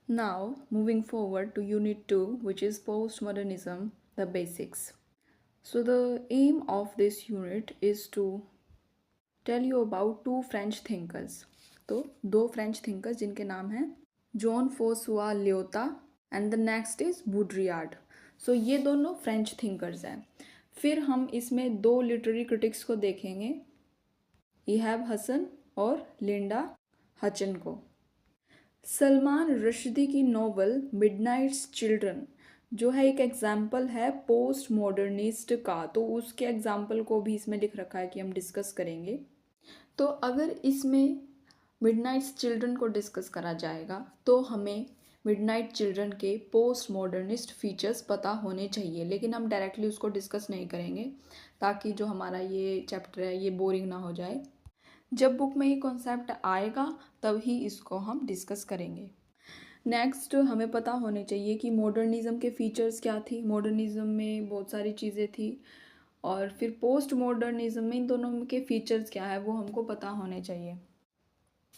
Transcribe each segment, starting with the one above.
Now, moving forward to Unit 2, which is Postmodernism, the basics. So, the aim of this unit is to tell you about two French thinkers. तो दो French thinkers जिनके नाम हैं Jean François Lyotard and the next is Baudrillard. So ये दोनों French thinkers हैं. फिर हम इसमें दो लिटरेरी क्रिटिक्स को देखेंगे, इहाब हसन और लिंडा हचन को. सलमान रश्दी की नॉवल मिडनाइट्स चिल्ड्रन जो है एक एग्जाम्पल है पोस्ट मॉडर्निस्ट का, तो उसके एग्जाम्पल को भी इसमें लिख रखा है कि हम डिस्कस करेंगे. तो अगर इसमें मिडनाइट्स चिल्ड्रन को डिस्कस करा जाएगा तो हमें मिडनाइट चिल्ड्रन के पोस्ट मॉडर्निस्ट फीचर्स पता होने चाहिए, लेकिन हम डायरेक्टली उसको डिस्कस नहीं करेंगे ताकि जो हमारा ये चैप्टर है ये बोरिंग ना हो जाए. जब बुक में ये कॉन्सेप्ट आएगा तब ही इसको हम डिस्कस करेंगे. नेक्स्ट हमें पता होने चाहिए कि मॉडर्निज़म के फीचर्स क्या थी. मॉडर्निज़म में बहुत सारी चीज़ें थी और फिर पोस्ट मॉडर्निज़म में इन दोनों के फीचर्स क्या है वो हमको पता होने चाहिए.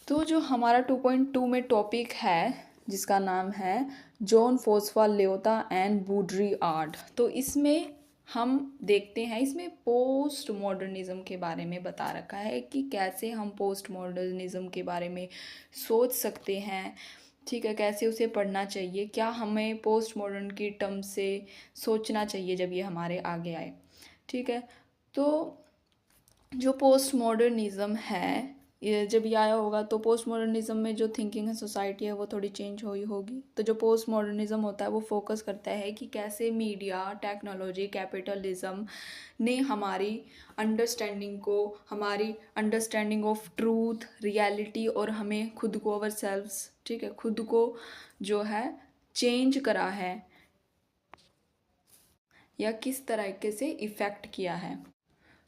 तो जो हमारा 2.2 में टॉपिक है जिसका नाम है जॉन फोस्वा ल्योता एंड बुड्रियार्ड, तो इसमें हम देखते हैं इसमें पोस्ट मॉडर्निज़म के बारे में बता रखा है कि कैसे हम पोस्ट मॉडर्निज़म के बारे में सोच सकते हैं. ठीक है, कैसे उसे पढ़ना चाहिए, क्या हमें पोस्ट मॉडर्न की टर्म से सोचना चाहिए जब ये हमारे आगे आए. ठीक है, तो जो पोस्ट मॉडर्निज़म है ये जब ये आया होगा तो पोस्ट मॉडर्निज़म में जो थिंकिंग है सोसाइटी है वो थोड़ी चेंज हुई होगी. तो जो पोस्ट मॉडर्निज़म होता है वो फोकस करता है कि कैसे मीडिया, टेक्नोलॉजी, कैपिटलिज्म ने हमारी अंडरस्टैंडिंग को, हमारी अंडरस्टैंडिंग ऑफ ट्रूथ, रियलिटी और हमें खुद को, अवर सेल्व्स, ठीक है, खुद को जो है चेंज करा है या किस तरीके से इफ़ेक्ट किया है.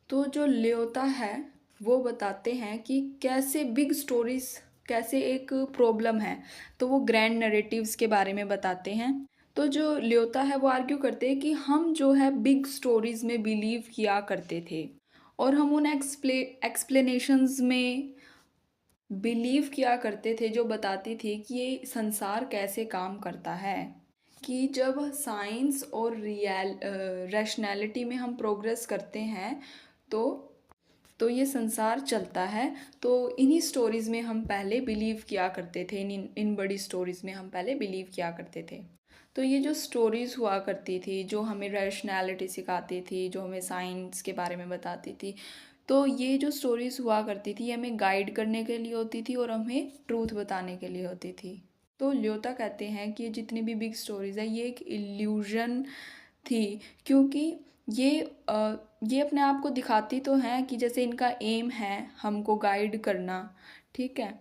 तो जो ल्योता है वो बताते हैं कि कैसे बिग स्टोरीज, कैसे एक प्रॉब्लम है तो वो ग्रैंड नरेटिव्स के बारे में बताते हैं. तो जो ल्योता है वो आर्ग्यू करते हैं कि हम जो है बिग स्टोरीज में बिलीव किया करते थे और हम उन एक्सप्लेनेशंस में बिलीव किया करते थे जो बताती थी कि ये संसार कैसे काम करता है, कि जब साइंस और रैशनैलिटी में हम प्रोग्रेस करते हैं तो ये संसार चलता है. तो इन्हीं स्टोरीज़ में हम पहले बिलीव किया करते थे, इन बड़ी स्टोरीज़ में हम पहले बिलीव किया करते थे. तो ये जो स्टोरीज़ हुआ करती थी जो हमें रैशनैलिटी सिखाती थी, जो हमें साइंस के बारे में बताती थी, तो ये जो स्टोरीज़ हुआ करती थी हमें गाइड करने के लिए होती थी और हमें ट्रूथ बताने के लिए होती थी. तो ल्योता कहते हैं कि जितनी भी बिग स्टोरीज़ है ये एक इल्यूजन थी, क्योंकि ये अपने आप को दिखाती तो हैं कि जैसे इनका एम है हमको गाइड करना, ठीक है,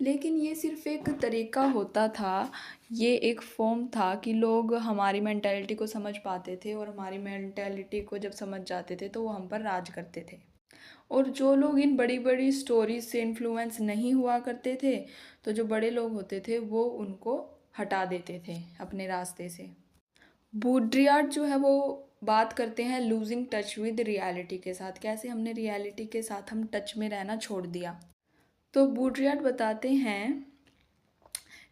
लेकिन ये सिर्फ एक तरीका होता था, ये एक फॉर्म था कि लोग हमारी मेंटालिटी को समझ पाते थे और हमारी मेंटालिटी को जब समझ जाते थे तो वो हम पर राज करते थे. और जो लोग इन बड़ी बड़ी स्टोरीज से इन्फ्लुएंस नहीं हुआ करते थे तो जो बड़े लोग होते थे वो उनको हटा देते थे अपने रास्ते से. बुड्रियार्ड जो है वो बात करते हैं लूजिंग टच विद रियलिटी के साथ, कैसे हमने रियलिटी के साथ हम टच में रहना छोड़ दिया. तो बुड्रियार्ड बताते हैं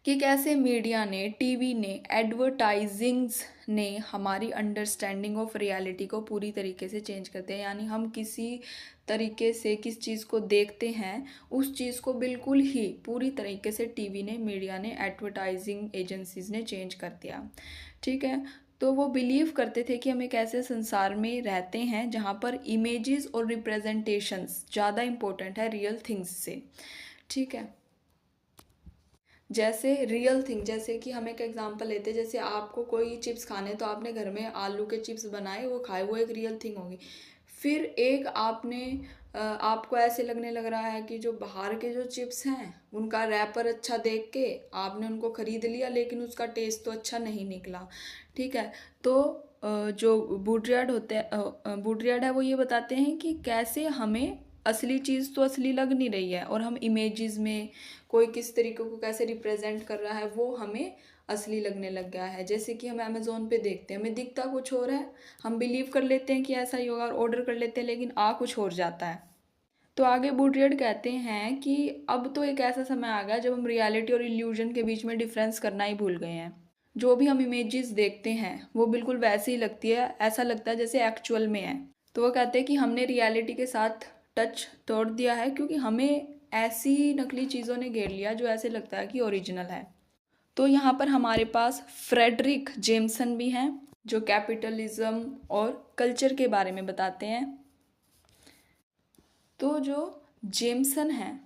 कि कैसे मीडिया ने, टीवी ने, एडवर्टाइजिंग्स ने हमारी अंडरस्टैंडिंग ऑफ रियलिटी को पूरी तरीके से चेंज करते हैं. यानी हम किसी तरीके से किस चीज़ को देखते हैं उस चीज़ को बिल्कुल ही पूरी तरीके से टीवी ने, मीडिया ने, एडवर्टाइजिंग एजेंसीज ने चेंज कर दिया. ठीक है, तो वो बिलीव करते थे कि हम एक ऐसे संसार में रहते हैं जहाँ पर इमेजेस और रिप्रेजेंटेशंस ज़्यादा इम्पोर्टेंट है रियल थिंग्स से. ठीक है, जैसे रियल थिंग, जैसे कि हम एक एग्जांपल लेते हैं, जैसे आपको कोई चिप्स खाने तो आपने घर में आलू के चिप्स बनाए, वो खाए, वो एक रियल थिंग होगी. फिर एक आपको ऐसे लगने लग रहा है कि जो बाहर के जो चिप्स हैं उनका रैपर अच्छा देख के आपने उनको ख़रीद लिया लेकिन उसका टेस्ट तो अच्छा नहीं निकला. ठीक है, तो जो बुड्रियार्ड है वो ये बताते हैं कि कैसे हमें असली चीज़ तो असली लग नहीं रही है और हम इमेजेस में कोई किस तरीके को कैसे रिप्रेजेंट कर रहा है वो हमें असली लगने लग गया है. जैसे कि हम अमेज़ोन पे देखते हैं, हमें दिखता कुछ और है, हम बिलीव कर लेते हैं कि ऐसा ही होगा और ऑर्डर कर लेते हैं लेकिन आ कुछ और जाता है. तो आगे बुडियड कहते हैं कि अब तो एक ऐसा समय आ गया जब हम रियलिटी और इल्यूजन के बीच में डिफरेंस करना ही भूल गए हैं। जो भी हम इमेजेस देखते हैं वो बिल्कुल वैसे ही लगती है, ऐसा लगता है जैसे एक्चुअल में है। तो वो कहते हैं कि हमने रियलिटी के साथ टच तोड़ दिया है, क्योंकि हमें ऐसी नकली चीज़ों ने घेर लिया जो ऐसे लगता है कि ओरिजिनल है। तो यहाँ पर हमारे पास फ्रेडरिक जेम्सन भी हैं जो कैपिटलिज्म और कल्चर के बारे में बताते हैं। तो जो जेम्सन हैं,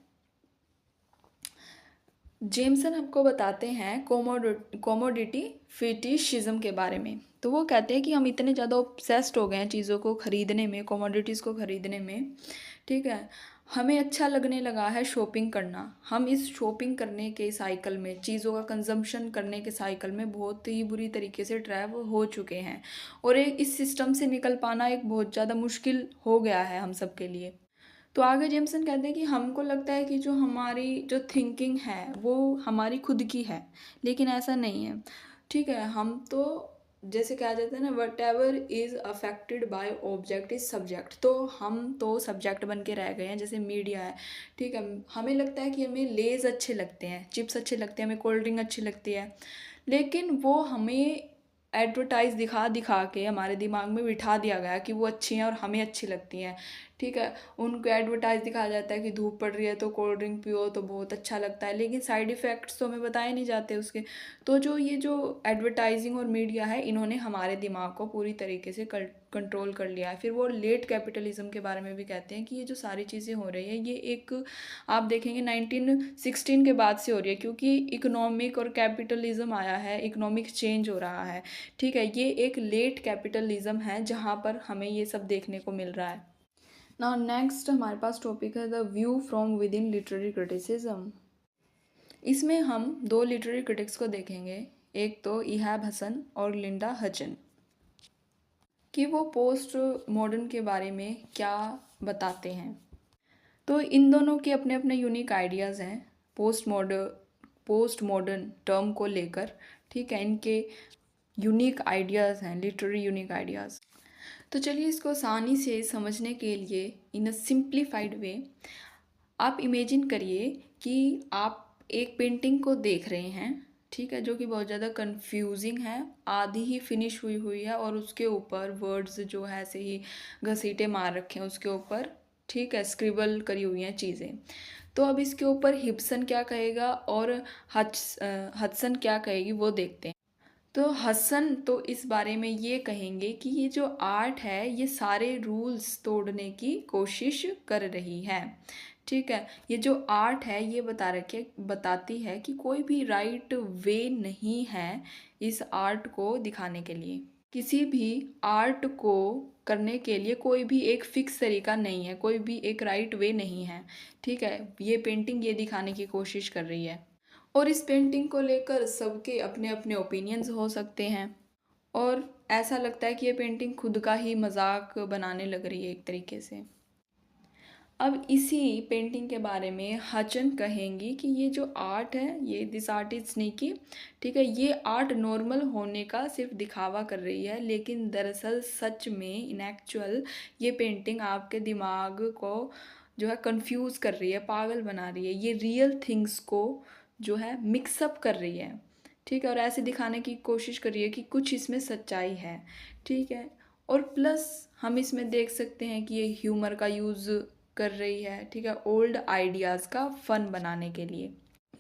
जेम्सन हमको बताते हैं कोमोडिटी फिटिशिज्म के बारे में। तो वो कहते हैं कि हम इतने ज़्यादा ऑब्सेस्ड हो गए हैं चीज़ों को ख़रीदने में, कोमोडिटीज़ को ख़रीदने में, ठीक है। हमें अच्छा लगने लगा है शॉपिंग करना। हम इस शॉपिंग करने के साइकिल में, चीज़ों का कंजम्पशन करने के साइकिल में बहुत ही बुरी तरीके से ट्रैप हो चुके हैं, और एक इस सिस्टम से निकल पाना एक बहुत ज़्यादा मुश्किल हो गया है हम सब के लिए। तो आगे जेम्सन कहते हैं कि हमको लगता है कि जो हमारी जो थिंकिंग है वो हमारी खुद की है, लेकिन ऐसा नहीं है, ठीक है। हम तो जैसे कहा जाता है ना, what ever is affected by object is subject, तो हम तो सब्जेक्ट बन के रह गए हैं। जैसे मीडिया है, ठीक है, हमें लगता है कि हमें लेज़ अच्छे लगते हैं, चिप्स अच्छे लगते हैं, हमें कोल्ड ड्रिंक अच्छी लगती है, लेकिन वो हमें एडवर्टाइज दिखा दिखा के हमारे दिमाग में बिठा दिया गया कि वो अच्छी हैं और हमें अच्छी लगती हैं, ठीक है। उनको एडवर्टाइज दिखाया जाता है कि धूप पड़ रही है तो कोल्ड ड्रिंक पियो तो बहुत अच्छा लगता है, लेकिन साइड इफ़ेक्ट्स तो हमें बताए नहीं जाते उसके। तो जो ये जो एडवर्टाइजिंग और मीडिया है, इन्होंने हमारे दिमाग को पूरी तरीके से कंट्रोल कर लिया है। फिर वो लेट कैपिटलिज्म के बारे में भी कहते हैं कि ये जो सारी चीज़ें हो रही है ये एक, आप देखेंगे 1916 के बाद से हो रही है, क्योंकि इकोनॉमिक और कैपिटलिज्म आया है, इकोनॉमिक चेंज हो रहा है, ठीक है। ये एक लेट कैपिटलिज्म है जहाँ पर हमें ये सब देखने को मिल रहा है। नाउ नेक्स्ट हमारे पास टॉपिक है the view from with in literary criticism. इसमें हम दो लिटरेरी क्रिटिक्स को देखेंगे, एक तो इहाब हसन और लिंडा हचन, कि वो पोस्ट मॉडर्न के बारे में क्या बताते हैं। तो इन दोनों के अपने अपने यूनिक आइडियाज़ हैं पोस्ट मॉडर्न टर्म को लेकर, ठीक है। इनके यूनिक आइडियाज़ हैं, लिटरेरी यूनिक आइडियाज़। तो चलिए इसको आसानी से समझने के लिए इन अ सिंप्लीफाइड वे आप इमेजिन करिए कि आप एक पेंटिंग को देख रहे हैं, ठीक है, जो कि बहुत ज़्यादा कंफ्यूजिंग है, आधी ही फिनिश हुई हुई है और उसके ऊपर वर्ड्स जो है ऐसे ही घसीटे मार रखे हैं उसके ऊपर, ठीक है, स्क्रिबल करी हुई हैं चीज़ें। तो अब इसके ऊपर हिब्सन क्या कहेगा और हडसन क्या कहेगी वो देखते हैं। तो हसन तो इस बारे में ये कहेंगे कि ये जो आर्ट है ये सारे रूल्स तोड़ने की कोशिश कर रही है, ठीक है। ये जो आर्ट है ये बताती है कि कोई भी राइट वे नहीं है इस आर्ट को दिखाने के लिए। किसी भी आर्ट को करने के लिए कोई भी एक फिक्स तरीका नहीं है, कोई भी एक राइट वे नहीं है, ठीक है। ये पेंटिंग ये दिखाने की कोशिश कर रही है, और इस पेंटिंग को लेकर सबके अपने अपने ओपिनियंस हो सकते हैं, और ऐसा लगता है कि ये पेंटिंग खुद का ही मजाक बनाने लग रही है एक तरीके से। अब इसी पेंटिंग के बारे में हचन कहेंगी कि ये जो आर्ट है ये दिस आर्ट इज स्नीकी, ठीक है, ये आर्ट नॉर्मल होने का सिर्फ दिखावा कर रही है, लेकिन दरअसल सच में इन एक्चुअल ये पेंटिंग आपके दिमाग को जो है कंफ्यूज कर रही है, पागल बना रही है, ये रियल थिंग्स को जो है मिक्सअप कर रही है, ठीक है, और ऐसे दिखाने की कोशिश कर रही है कि कुछ इसमें सच्चाई है, ठीक है। और प्लस हम इसमें देख सकते हैं कि ये ह्यूमर का यूज़ कर रही है, ठीक है, ओल्ड आइडियाज़ का फन बनाने के लिए।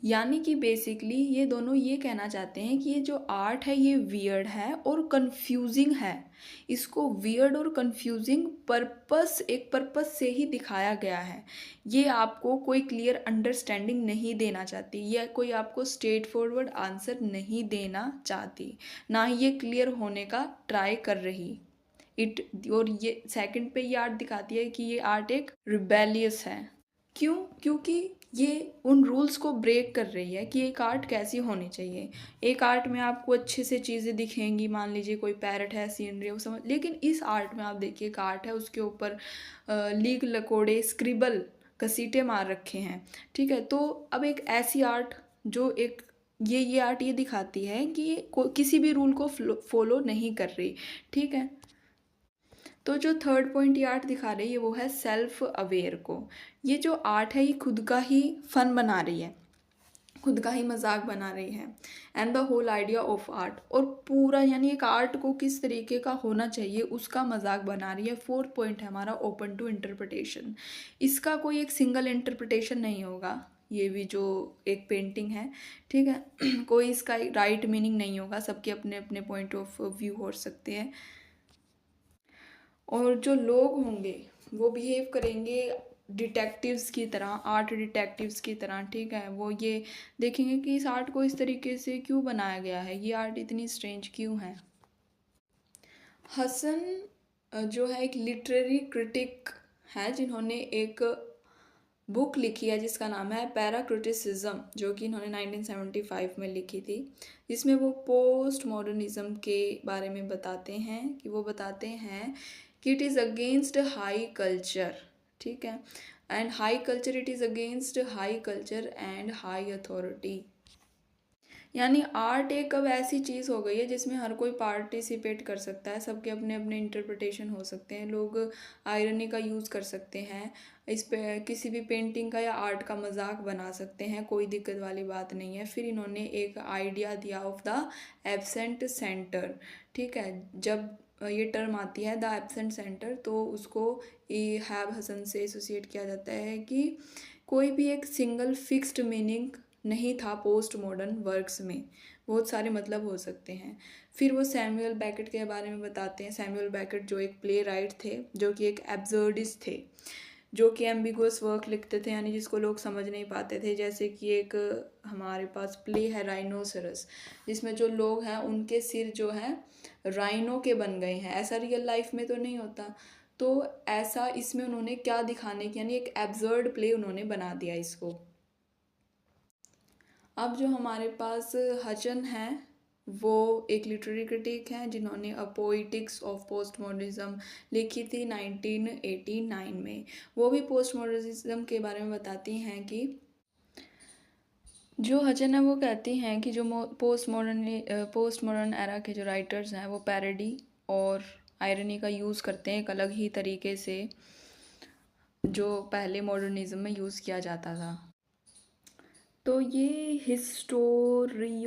यानी कि बेसिकली ये दोनों ये कहना चाहते हैं कि ये जो आर्ट है ये वियर्ड है और कंफ्यूजिंग है। इसको वियर्ड और कंफ्यूजिंग एक पर्पस से ही दिखाया गया है। ये आपको कोई क्लियर अंडरस्टैंडिंग नहीं देना चाहती, ये कोई आपको स्ट्रेट फॉरवर्ड आंसर नहीं देना चाहती, ना ही ये क्लियर होने का ट्राई कर रही। और ये सेकंड पे ये आर्ट दिखाती है कि ये आर्ट एक रिबेलियस है। क्यों? क्योंकि ये उन रूल्स को ब्रेक कर रही है कि एक आर्ट कैसी होनी चाहिए। एक आर्ट में आपको अच्छे से चीज़ें दिखेंगी, मान लीजिए कोई पैरट है, सीनरी है, वो समझ, लेकिन इस आर्ट में आप देखिए एक आर्ट है उसके ऊपर लीक लकोड़े स्क्रिबल घसीटे मार रखे हैं, ठीक है। तो अब एक ऐसी आर्ट जो एक ये आर्ट ये दिखाती है कि ये किसी भी रूल को फॉलो नहीं कर रही, ठीक है। तो जो थर्ड पॉइंट ये आर्ट दिखा रही है वो है सेल्फ अवेयर को। ये जो आर्ट है ये खुद का ही फन बना रही है, खुद का ही मजाक बना रही है। And the whole idea of art, और पूरा यानी एक आर्ट को किस तरीके का होना चाहिए उसका मजाक बना रही है। फोर्थ पॉइंट है हमारा ओपन टू इंटरप्रिटेशन। इसका कोई एक सिंगल इंटरप्रिटेशन नहीं होगा, ये भी जो एक पेंटिंग है, ठीक है कोई इसका राइट मीनिंग नहीं होगा, सबके अपने अपने पॉइंट ऑफ व्यू हो सकते हैं। और जो लोग होंगे वो बिहेव करेंगे डिटेक्टिव्स की तरह, आर्ट डिटेक्टिव्स की तरह, ठीक है। वो ये देखेंगे कि इस आर्ट को इस तरीके से क्यों बनाया गया है, ये आर्ट इतनी स्ट्रेंज क्यों है। हसन जो है एक लिटरेरी क्रिटिक है जिन्होंने एक बुक लिखी है जिसका नाम है पैराक्रिटिसिज्म, जो कि इन्होंने 1975 में लिखी थी, जिसमें वो पोस्ट मॉडर्निज्म के बारे में बताते हैं कि वो बताते हैं कि it is against high culture, ठीक है, and high culture, it is against high culture and high authority. यानी आर्ट एक अब ऐसी चीज़ हो गई है जिसमें हर कोई पार्टिसिपेट कर सकता है, सबके अपने अपने इंटरप्रिटेशन हो सकते हैं, लोग आयरनी का यूज़ कर सकते हैं, इस पे किसी भी पेंटिंग का या आर्ट का मजाक बना सकते हैं, कोई दिक्कत वाली बात नहीं है। फिर इन्होंने एक आइडिया दिया ऑफ द एब्सेंट सेंटर, ठीक है। जब ये टर्म आती है द एब्सेंट सेंटर, तो उसको हैब हसन से एसोसिएट किया जाता है कि कोई भी एक सिंगल फिक्स्ड मीनिंग नहीं था पोस्ट मॉडर्न वर्क्स में, बहुत सारे मतलब हो सकते हैं। फिर वो सैमुअल बेकेट के बारे में बताते हैं। सैमुअल बेकेट जो एक प्ले राइट थे, जो कि एक एब्सर्डिस्ट थे, जो कि एम्बिगुअस वर्क लिखते थे, यानी जिसको लोग समझ नहीं पाते थे। जैसे कि एक हमारे पास प्ले है राइनोसरस, जिसमें जो लोग हैं उनके सिर जो हैं राइनो के बन गए हैं, ऐसा रियल लाइफ में तो नहीं होता। तो ऐसा इसमें उन्होंने क्या दिखाने की, यानी एक एब्सर्ड प्ले उन्होंने बना दिया इसको। अब जो हमारे पास हचन है वो एक लिटरेरी क्रिटिक हैं जिन्होंने अ पोइटिक्स ऑफ पोस्ट मॉडर्निज्म लिखी थी 1989 में। वो भी पोस्ट मॉडर्निज्म के बारे में बताती हैं कि जो हचन है वो कहती हैं कि जो पोस्ट मॉडर्न एरा के जो राइटर्स हैं वो पैरोडी और आयरनी का यूज़ करते हैं एक अलग ही तरीके से जो पहले मॉडर्निज्म में यूज़ किया जाता था। तो ये हिस्टोरियोग्राफिक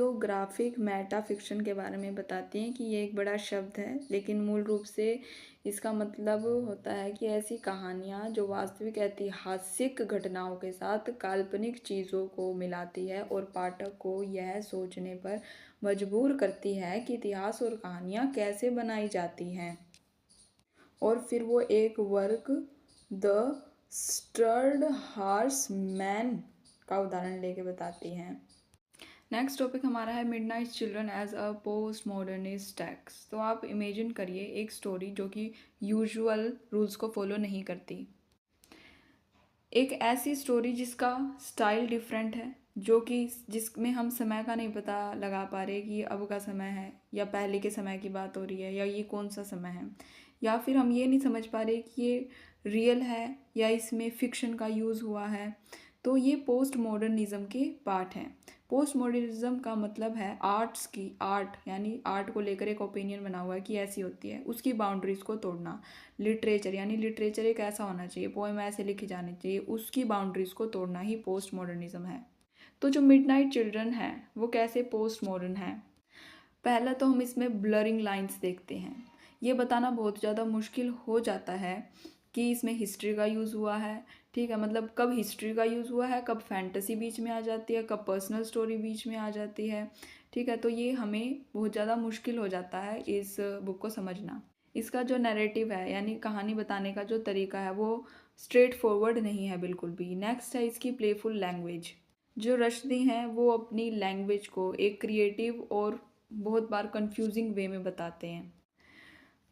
मेटाफिक्शन के बारे में बताती हैं कि ये एक बड़ा शब्द है, लेकिन मूल रूप से इसका मतलब होता है कि ऐसी कहानियाँ जो वास्तविक ऐतिहासिक घटनाओं के साथ काल्पनिक चीज़ों को मिलाती है और पाठक को यह सोचने पर मजबूर करती है कि इतिहास और कहानियाँ कैसे बनाई जाती हैं। और फिर वो एक work the stirred horse man का उदाहरण लेके बताती हैं। नेक्स्ट टॉपिक हमारा है Midnight Children as a post modernist text. तो आप इमेजिन करिए एक स्टोरी जो कि यूजुअल रूल्स को फॉलो नहीं करती, एक ऐसी स्टोरी जिसका स्टाइल डिफरेंट है, जो कि जिसमें हम समय का नहीं पता लगा पा रहे कि अब का समय है या पहले के समय की बात हो रही है या ये कौन सा समय है, या फिर हम ये नहीं समझ पा रहे कि ये रियल है या इसमें फिक्शन का यूज़ हुआ है। तो ये पोस्ट मॉडर्निज्म के पार्ट हैं। पोस्ट मॉडर्निज्म का मतलब है आर्ट्स की, आर्ट यानी आर्ट को लेकर एक ओपिनियन बना हुआ है कि ऐसी होती है, उसकी बाउंड्रीज को तोड़ना। लिटरेचर यानी लिटरेचर एक ऐसा होना चाहिए, पोएम ऐसे लिखे जाने चाहिए, उसकी बाउंड्रीज को तोड़ना ही पोस्ट मॉडर्निज्म है। तो जो मिडनाइट चिल्ड्रन है वो कैसे पोस्ट मॉडर्न है। पहला तो हम इसमें ब्लरिंग लाइंस देखते हैं। ये बताना बहुत ज़्यादा मुश्किल हो जाता है कि इसमें हिस्ट्री का यूज़ हुआ है, ठीक है, मतलब कब हिस्ट्री का यूज़ हुआ है, कब फैंटेसी बीच में आ जाती है, कब पर्सनल स्टोरी बीच में आ जाती है, ठीक है। तो ये हमें बहुत ज़्यादा मुश्किल हो जाता है इस बुक को समझना। इसका जो नैरेटिव है यानी कहानी बताने का जो तरीका है वो स्ट्रेट फॉरवर्ड नहीं है बिल्कुल भी। नेक्स्ट है इसकी प्लेफुल लैंग्वेज। जो रश्दी हैं वो अपनी लैंग्वेज को एक क्रिएटिव और बहुत बार कंफ्यूजिंग वे में बताते हैं।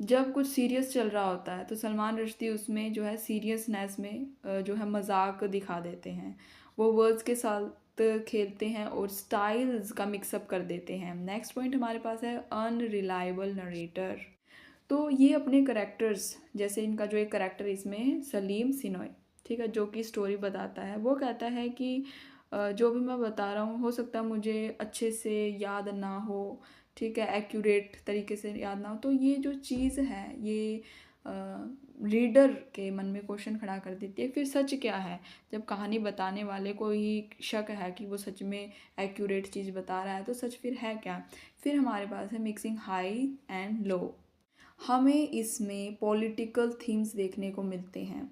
जब कुछ सीरियस चल रहा होता है तो सलमान रश्दी उसमें जो है सीरियसनेस में जो है मजाक दिखा देते हैं, वो वर्ड्स के साथ खेलते हैं और स्टाइल्स का मिक्सअप कर देते हैं। नेक्स्ट पॉइंट हमारे पास है अनरिलायबल नरेटर। तो ये अपने करेक्टर्स, जैसे इनका जो एक करेक्टर इसमें सलीम सिनोय, ठीक है, जो कि स्टोरी बताता है, वो कहता है कि जो भी मैं बता रहा हूँ हो सकता है मुझे अच्छे से याद ना हो, ठीक है, एक्यूरेट तरीके से याद ना हो। तो ये जो चीज़ है ये रीडर के मन में क्वेश्चन खड़ा कर देती है। फिर सच क्या है, जब कहानी बताने वाले को ही शक है कि वो सच में एक्यूरेट चीज़ बता रहा है, तो सच फिर है क्या। फिर हमारे पास है मिक्सिंग हाई एंड लो। हमें इसमें पॉलिटिकल थीम्स देखने को मिलते हैं,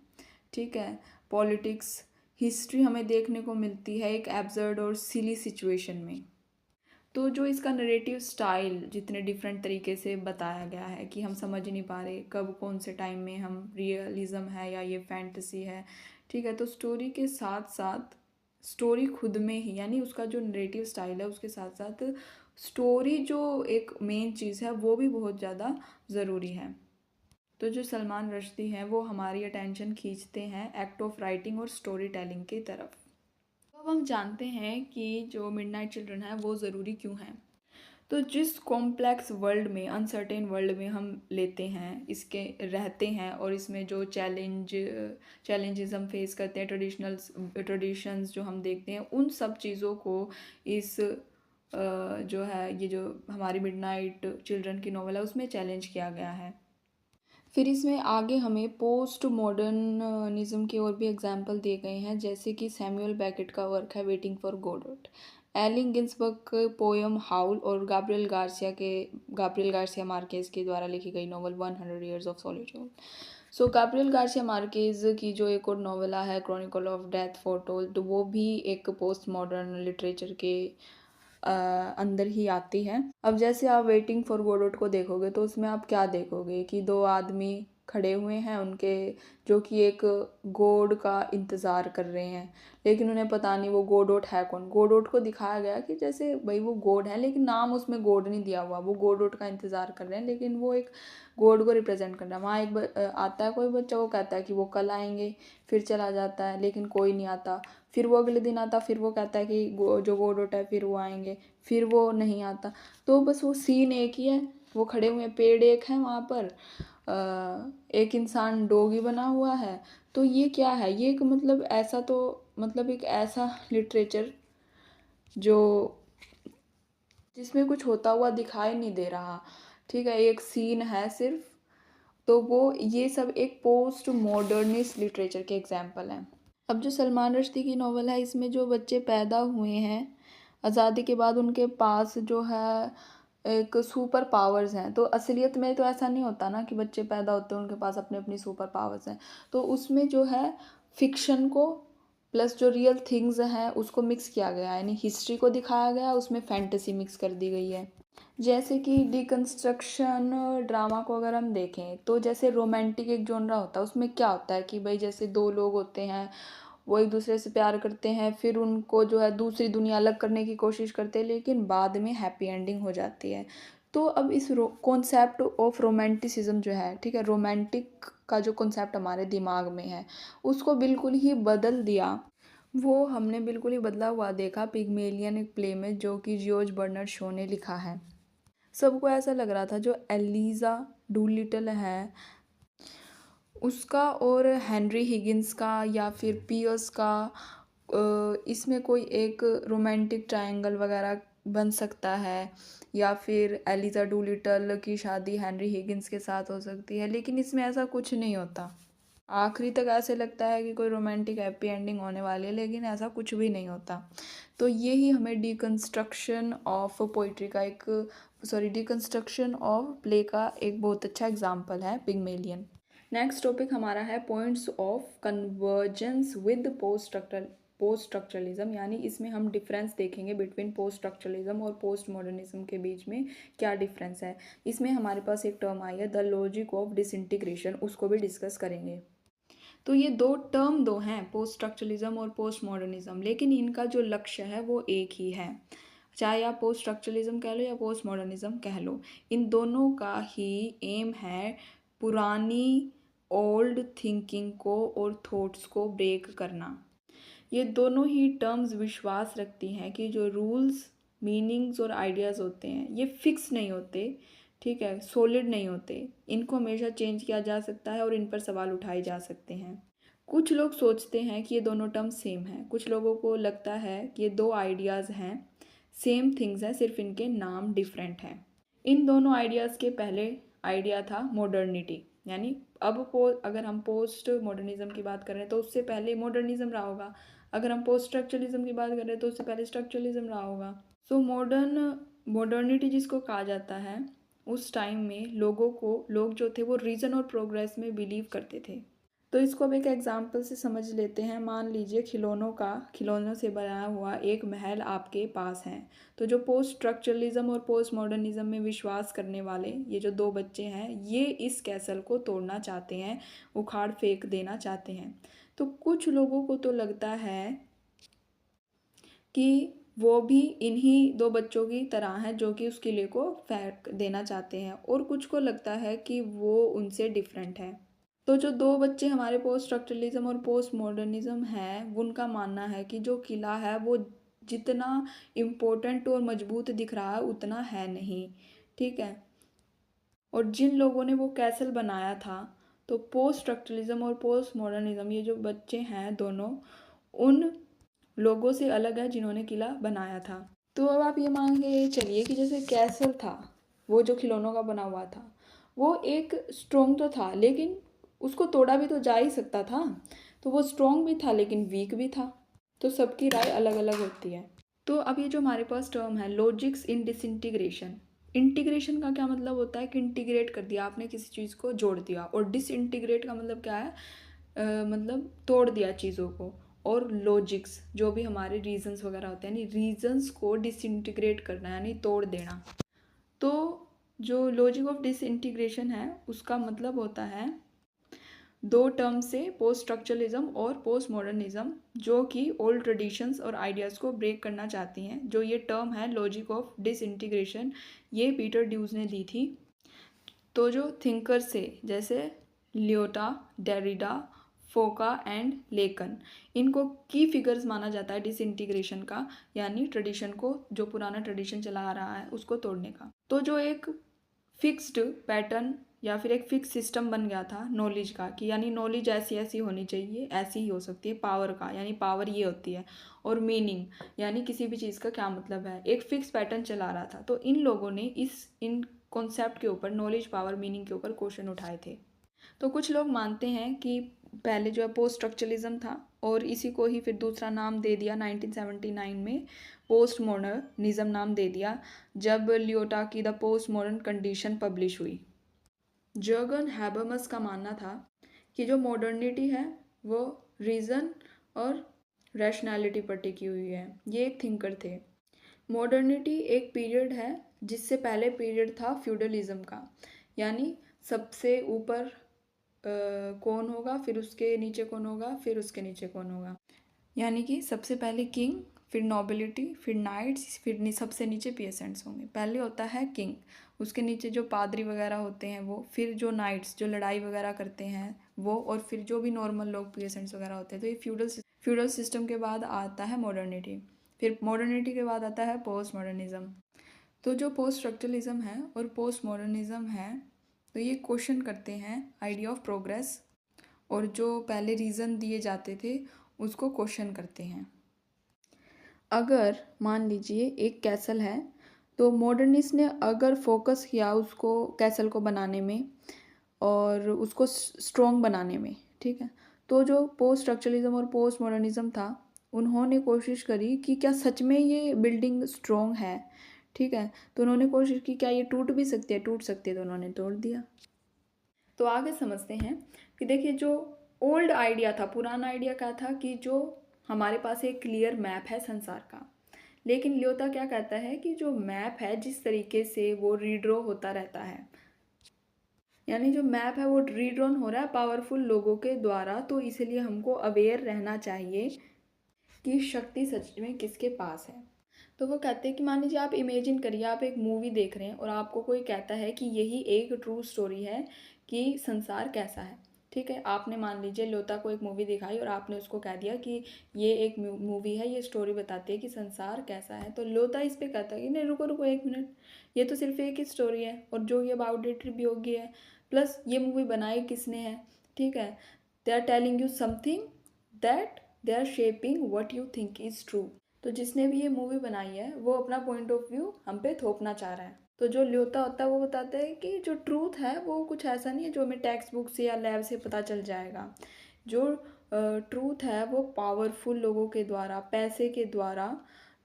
ठीक है। पॉलिटिक्स, हिस्ट्री हमें देखने को मिलती है एक एब्सर्ड और सिली सिचुएशन में। तो जो इसका नरेटिव स्टाइल जितने डिफरेंट तरीके से बताया गया है कि हम समझ नहीं पा रहे कब कौन से टाइम में हम रियलिज्म है या ये फैंटेसी है, ठीक है। तो स्टोरी के साथ साथ स्टोरी खुद में ही, यानी उसका जो नरेटिव स्टाइल है उसके साथ साथ स्टोरी जो एक मेन चीज़ है वो भी बहुत ज़्यादा ज़रूरी है। तो जो सलमान रश्दी हैं वो हमारी अटेंशन खींचते हैं एक्ट ऑफ राइटिंग और स्टोरी टेलिंग की तरफ। तो अब हम जानते हैं कि जो मिडनाइट चिल्ड्रन है वो ज़रूरी क्यों है। तो जिस कॉम्प्लेक्स वर्ल्ड में, अनसर्टेन वर्ल्ड में हम लेते हैं, इसके रहते हैं, और इसमें जो चैलेंजेस हम फेस करते हैं, ट्रेडिशंस जो हम देखते हैं, उन सब चीज़ों को इस जो है ये जो हमारी मिडनाइट चिल्ड्रन की नॉवल है उसमें चैलेंज किया गया है। फिर इसमें आगे हमें पोस्ट मॉडर्निज्म के और भी एग्जाम्पल दिए गए हैं, जैसे कि सैमुअल बेकेट का वर्क है waiting for Godot, Allen Ginsberg poem Howl, और गाब्रियल गार्सिया मार्केज के द्वारा लिखी गई novel 100 years of solitude. So Gabriel Garcia Marquez की जो एक और नॉवला है क्रॉनिकल ऑफ डेथ फोरटोल्ड, तो वो भी एक पोस्ट मॉडर्न लिटरेचर के अंदर ही आती है। अब जैसे आप वेटिंग फॉर गोडोट को देखोगे तो उसमें आप क्या देखोगे कि दो आदमी खड़े हुए हैं उनके, जो कि एक गोड का इंतज़ार कर रहे हैं, लेकिन उन्हें पता नहीं वो गोडोट है कौन। गोडोट को दिखाया गया कि जैसे भाई वो गोड है, लेकिन नाम उसमें गोड नहीं दिया हुआ, वो गोडोट का इंतज़ार कर रहे हैं, लेकिन वो एक गोड को रिप्रेजेंट कर रहा है। वहाँ आता है कोई बच्चा, वो कहता है कि वो कल आएंगे, फिर चला जाता है लेकिन कोई नहीं आता। फिर वो अगले दिन आता, फिर वो कहता है कि जो गोडोट है फिर वो आएंगे, फिर वो नहीं आता। तो बस वो सीन एक ही है, वो खड़े हुए हैं, पेड़ एक है वहाँ पर, एक इंसान डोगी बना हुआ है। तो ये क्या है, ये एक मतलब ऐसा, तो मतलब एक ऐसा लिटरेचर जो जिसमें कुछ होता हुआ दिखाई नहीं दे रहा, ठीक है, एक सीन है सिर्फ। तो वो ये सब एक पोस्ट मॉडर्निस्ट लिटरेचर के एग्जाम्पल हैं। अब जो सलमान रश्दी की नॉवल है, इसमें जो बच्चे पैदा हुए हैं आज़ादी के बाद, उनके पास जो है एक सुपर पावर्स हैं। तो असलियत में तो ऐसा नहीं होता ना कि बच्चे पैदा होते हैं उनके पास अपनी अपनी सुपर पावर्स हैं। तो उसमें जो है फिक्शन को प्लस जो रियल थिंग्स हैं उसको मिक्स किया गया है, यानी हिस्ट्री को दिखाया गया है, उसमें फैंटेसी मिक्स कर दी गई है। जैसे कि डिकन्स्ट्रक्शन ड्रामा को अगर हम देखें तो जैसे रोमांटिक एक जॉनरा होता है, उसमें क्या होता है कि भाई जैसे दो लोग होते हैं, वो एक दूसरे से प्यार करते हैं, फिर उनको जो है दूसरी दुनिया अलग करने की कोशिश करते हैं, लेकिन बाद में हैप्पी एंडिंग हो जाती है। तो अब इस कॉन्सेप्ट ऑफ रोमांटिसिज्म जो है, ठीक है, रोमांटिक का जो कॉन्सेप्ट हमारे दिमाग में है उसको बिल्कुल ही बदल दिया। वो हमने बिल्कुल ही बदला हुआ देखा पिग्मेलियन एक प्ले में, जो कि जॉर्ज बर्नार्ड शॉ ने लिखा है। सबको ऐसा लग रहा था जो एलिज़ा डूलिटल है उसका और हेनरी हिगिंस का या फिर पियर्स का इसमें कोई एक रोमांटिक ट्रायंगल वगैरह बन सकता है, या फिर एलिज़ा डूलिटल की शादी हेनरी हिगिंस के साथ हो सकती है, लेकिन इसमें ऐसा कुछ नहीं होता। आखिरी तक ऐसे लगता है कि कोई रोमांटिक हैप्पी एंडिंग होने वाली है, लेकिन ऐसा कुछ भी नहीं होता। तो ये ही हमें डिकन्स्ट्रक्शन ऑफ पोइट्री का एक डिकन्स्ट्रक्शन ऑफ प्ले का एक बहुत अच्छा एग्जाम्पल है पिग्मेलियन। नेक्स्ट टॉपिक हमारा है points of convergence with post structuralism, यानी इसमें हम डिफरेंस देखेंगे बिटवीन पोस्ट स्ट्रक्चरलिज्म और पोस्ट मॉडर्निज्म के बीच में क्या डिफरेंस है। इसमें हमारे पास एक टर्म आई है द लॉजिक ऑफ डिसइंटीग्रेशन, उसको भी डिस्कस करेंगे। तो ये दो हैं, पोस्ट स्ट्रक्चरलिज्म और पोस्ट मॉडर्निज्म, लेकिन इनका जो लक्ष्य है वो एक ही है। चाहे आप पोस्ट स्ट्रक्चरलिज्म कह लो या पोस्ट मॉडर्निज्म कह लो, इन दोनों का ही एम है पुरानी ओल्ड थिंकिंग को और थॉट्स को ब्रेक करना। ये दोनों ही टर्म्स विश्वास रखती हैं कि जो रूल्स, मीनिंग्स और आइडियाज़ होते हैं ये फिक्स नहीं होते, ठीक है, सॉलिड नहीं होते, इनको हमेशा चेंज किया जा सकता है और इन पर सवाल उठाए जा सकते हैं। कुछ लोग सोचते हैं कि ये दोनों टर्म सेम हैं, कुछ लोगों को लगता है कि ये दो आइडियाज़ हैं, सेम थिंग्स हैं, सिर्फ इनके नाम डिफरेंट हैं। इन दोनों आइडियाज़ के पहले आइडिया था मॉडर्निटी, यानी अब अगर हम पोस्ट मॉडर्निज्म की बात करें तो उससे पहले मॉडर्निज्म रहा होगा, अगर हम पोस्ट स्ट्रक्चरलिज्म की बात करें तो उससे पहले स्ट्रक्चरलिज्म रहा होगा। सो मॉडर्निटी जिसको कहा जाता है, उस टाइम में लोग जो थे वो रीजन और प्रोग्रेस में बिलीव करते थे। तो इसको अब एक एग्जाम्पल से समझ लेते हैं। मान लीजिए खिलौनों से बनाया हुआ एक महल आपके पास है। तो जो पोस्ट स्ट्रक्चरलिज्म और पोस्ट मॉडर्निज्म में विश्वास करने वाले ये जो दो बच्चे हैं, ये इस कैसल को तोड़ना चाहते हैं, उखाड़ फेंक देना चाहते हैं। तो कुछ लोगों को तो लगता है कि वो भी इन्हीं दो बच्चों की तरह हैं जो कि उस किले को फेंक देना चाहते हैं, और कुछ को लगता है कि वो उनसे डिफरेंट है। तो जो दो बच्चे हमारे पोस्ट स्ट्रक्चरलिज्म और पोस्ट मॉडर्निज्म हैं, उनका मानना है कि जो किला है वो जितना इम्पोर्टेंट और मजबूत दिख रहा है उतना है नहीं, ठीक है। और जिन लोगों ने वो कैसल बनाया था, तो पोस्ट स्ट्रक्चरलिज्म और पोस्ट मॉडर्निज्म, ये जो बच्चे हैं दोनों उन लोगों से अलग है जिन्होंने किला बनाया था। तो अब आप ये मान के चलिए कि जैसे कैसल था, वो जो खिलौनों का बना हुआ था, वो एक स्ट्रोंग तो था, लेकिन उसको तोड़ा भी तो जा ही सकता था। तो वो स्ट्रोंग भी था लेकिन वीक भी था। तो सबकी राय अलग अलग होती है। तो अब ये जो हमारे पास टर्म है लॉजिक्स इन डिसइंटीग्रेशन, इंटीग्रेशन का क्या मतलब होता है कि इंटीग्रेट कर दिया आपने, किसी चीज़ को जोड़ दिया। और डिसइंटीग्रेट का मतलब क्या है, मतलब तोड़ दिया चीज़ों को। और लॉजिक्स जो भी हमारे रीजंस वगैरह होते हैं, यानी रीजंस को डिसइंटीग्रेट करना यानी तोड़ देना। तो जो लॉजिक ऑफ डिसइंटीग्रेशन है उसका मतलब होता है दो टर्म से पोस्ट स्ट्रक्चरलिज्म और पोस्ट मॉडर्निज्म, जो कि ओल्ड ट्रेडिशंस और आइडियाज़ को ब्रेक करना चाहती हैं। जो ये टर्म है लॉजिक ऑफ डिसइंटीग्रेशन, ये पीटर ड्यूज ने दी थी। तो जो थिंकर्स से जैसे लियोटा, डेरिडा, फोका एंड लेकन, इनको की फिगर्स माना जाता है डिसइंटीग्रेशन का, यानी ट्रेडिशन को, जो पुराना ट्रेडिशन चला आ रहा है उसको तोड़ने का। तो जो एक फिक्स्ड पैटर्न या फिर एक फिक्स सिस्टम बन गया था नॉलेज का, कि यानी नॉलेज ऐसी ऐसी होनी चाहिए, ऐसी ही हो सकती है। पावर का यानी पावर ये होती है, और मीनिंग यानी किसी भी चीज़ का क्या मतलब है, एक फिक्स पैटर्न चला रहा था। तो इन लोगों ने इन कॉन्सेप्ट के ऊपर, नॉलेज, पावर, मीनिंग के ऊपर क्वेश्चन उठाए थे। तो कुछ लोग मानते हैं कि पहले जो है पोस्ट स्ट्रक्चरलिज्म था, और इसी को ही फिर दूसरा नाम दे दिया 1979 में, पोस्ट मॉडर्निज्म नाम दे दिया, जब लियोटा की the post modern condition publish हुई। जर्गन हैबरमस का मानना था कि जो मॉडर्निटी है वो रीज़न और रैशनैलिटी पर टिकी हुई है। ये एक थिंकर थे। मॉडर्निटी एक पीरियड है जिससे पहले पीरियड था फ्यूडलिज्म का, यानी सबसे ऊपर कौन होगा, फिर उसके नीचे कौन होगा, फिर उसके नीचे कौन होगा। यानी कि सबसे पहले किंग, फिर नोबिलिटी, फिर नाइट्स, फिर सबसे नीचे पीसेंट्स होंगे। पहले होता है किंग, उसके नीचे जो पादरी वगैरह होते हैं वो, फिर जो नाइट्स जो लड़ाई वगैरह करते हैं वो, और फिर जो भी नॉर्मल लोग पीसेंट्स वगैरह होते हैं। तो ये फ्यूडल सिस्टम के बाद आता है मॉडर्निटी। फिर मॉडर्निटी के बाद आता है पोस्ट मॉडर्निज्म। तो जो पोस्ट स्ट्रक्चरलिज्म है और पोस्ट मॉडर्निज्म है, तो ये क्वेश्चन करते हैं आइडिया ऑफ प्रोग्रेस, और जो पहले रीज़न दिए जाते थे उसको क्वेश्चन करते हैं। अगर मान लीजिए एक कैसल है, तो मॉडर्निस्ट ने अगर फोकस किया उसको, कैसल को बनाने में और उसको स्ट्रॉन्ग बनाने में, ठीक है। तो जो पोस्ट स्ट्रक्चरलिज्म और पोस्ट मॉडर्निज्म था, उन्होंने कोशिश करी कि क्या सच में ये बिल्डिंग स्ट्रॉन्ग है, ठीक है। तो उन्होंने कोशिश की क्या ये टूट भी सकती है, टूट सकती है, तो उन्होंने तोड़ दिया। तो आगे समझते हैं कि देखिए जो ओल्ड आइडिया था, पुराना आइडिया क्या था कि जो हमारे पास एक क्लियर मैप है संसार का, लेकिन लियोता क्या कहता है कि जो मैप है जिस तरीके से वो रीड्रॉ होता रहता है, यानी जो मैप है वो रीड्रॉन हो रहा है पावरफुल लोगों के द्वारा, तो इसलिए हमको अवेयर रहना चाहिए कि शक्ति सच में किसके पास है। तो वो कहते हैं कि मान लीजिए आप इमेजिन करिए, आप एक मूवी देख रहे हैं और आपको कोई कहता है कि यही एक ट्रू स्टोरी है कि संसार कैसा है, ठीक है। आपने मान लीजिए लोता को एक मूवी दिखाई और आपने उसको कह दिया कि ये एक मूवी है, ये स्टोरी बताती है कि संसार कैसा है। तो लोता इस पर कहता है कि नहीं, रुको रुको एक मिनट, ये तो सिर्फ एक ही स्टोरी है, और जो ये आउटडेटेड भी होगी है, प्लस ये मूवी बनाई किसने है, ठीक है। They are telling you something that they are shaping what you think is true. तो जिसने भी ये मूवी बनाई है वो अपना पॉइंट ऑफ व्यू हम पे थोपना चाह रहा है। तो जो ल्योता होता है वो बताता है कि जो ट्रूथ है वो कुछ ऐसा नहीं है जो हमें टेक्स्ट बुक से या लैब से पता चल जाएगा। जो ट्रूथ है वो पावरफुल लोगों के द्वारा, पैसे के द्वारा,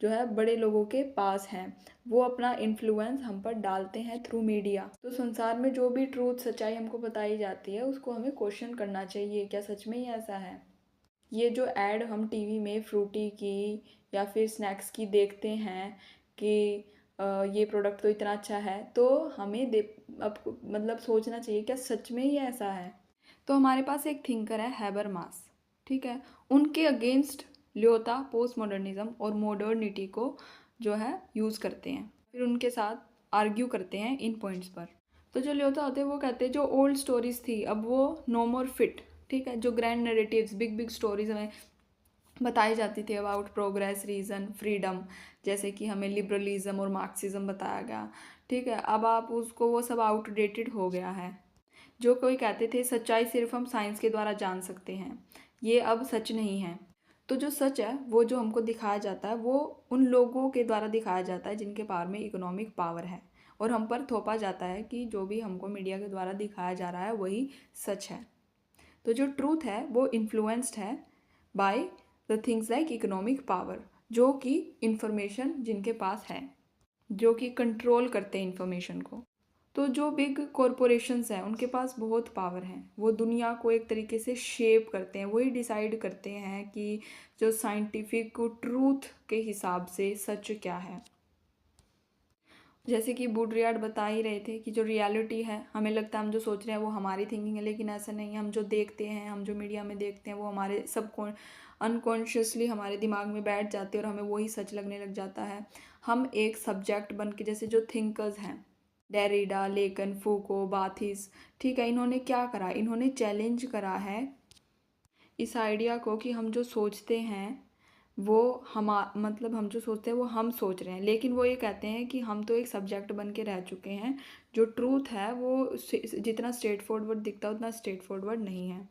जो है बड़े लोगों के पास है। वो अपना इन्फ्लुएंस हम पर डालते हैं थ्रू मीडिया। तो संसार में जो भी ट्रूथ, सच्चाई हमको बताई जाती है उसको हमें क्वेश्चन करना चाहिए, क्या सच में ही ऐसा है। ये जो ऐड हम टीवी में फ्रूटी की या फिर स्नैक्स की देखते हैं कि ये प्रोडक्ट तो इतना अच्छा है, तो हमें अब मतलब सोचना चाहिए क्या सच में ही ऐसा है। तो हमारे पास एक थिंकर है हैबरमास, ठीक है। उनके अगेंस्ट ल्योता पोस्ट मॉडर्निज्म और मॉडर्निटी को जो है यूज़ करते हैं, फिर उनके साथ आर्ग्यू करते हैं इन पॉइंट्स पर। तो जो ल्योता होते हैं वो कहते हैं जो ओल्ड स्टोरीज थी अब वो नो मोर फिट, ठीक है। जो grand narratives, big big stories हमें बताई जाती थी अबाउट प्रोग्रेस, रीज़न, फ्रीडम, जैसे कि हमें लिबरलिज्म और मार्क्सिज्म बताया गया, ठीक है। अब आप उसको, वो सब आउटडेटेड हो गया है। जो कोई कहते थे सच्चाई सिर्फ हम साइंस के द्वारा जान सकते हैं, ये अब सच नहीं है। तो जो सच है वो जो हमको दिखाया जाता है वो उन लोगों के द्वारा दिखाया जाता है जिनके पावर में इकोनॉमिक पावर है, और हम पर थोपा जाता है कि जो भी हमको मीडिया के द्वारा दिखाया जा रहा है वही सच है। तो जो ट्रूथ है वो इन्फ्लुएंस्ड है by the things like economic power, जो कि इंफॉर्मेशन जिनके पास है, जो कि कंट्रोल करते हैं इंफॉर्मेशन को। तो जो बिग कॉरपोरेशंस हैं उनके पास बहुत पावर है, वो दुनिया को एक तरीके से शेप करते हैं, वही डिसाइड करते हैं कि जो साइंटिफिक ट्रूथ के हिसाब से सच क्या है। जैसे कि बुडरियाड बता ही रहे थे कि जो रियलिटी है हमें लगता है हम जो सोच रहे हैं वो हमारी थिंकिंग है, लेकिन ऐसा नहीं है। हम जो देखते हैं, हम जो मीडिया में देखते हैं वो हमारे सब अनकॉन्शियसली हमारे दिमाग में बैठ जाते हैं और हमें वही सच लगने लग जाता है। हम एक सब्जेक्ट बन के, जैसे जो थिंकर्स हैं डेरिडा, लेकन, फूको, बाथिस, ठीक है, इन्होंने क्या करा, इन्होंने चैलेंज करा है इस आइडिया को कि हम जो सोचते हैं वो मतलब हम जो सोचते हैं वो हम सोच रहे हैं, लेकिन वो ये कहते हैं कि हम तो एक सब्जेक्ट बन के रह चुके हैं। जो ट्रूथ है वो जितना स्ट्रेट फॉरवर्ड दिखता है उतना स्ट्रेट फॉरवर्ड नहीं है।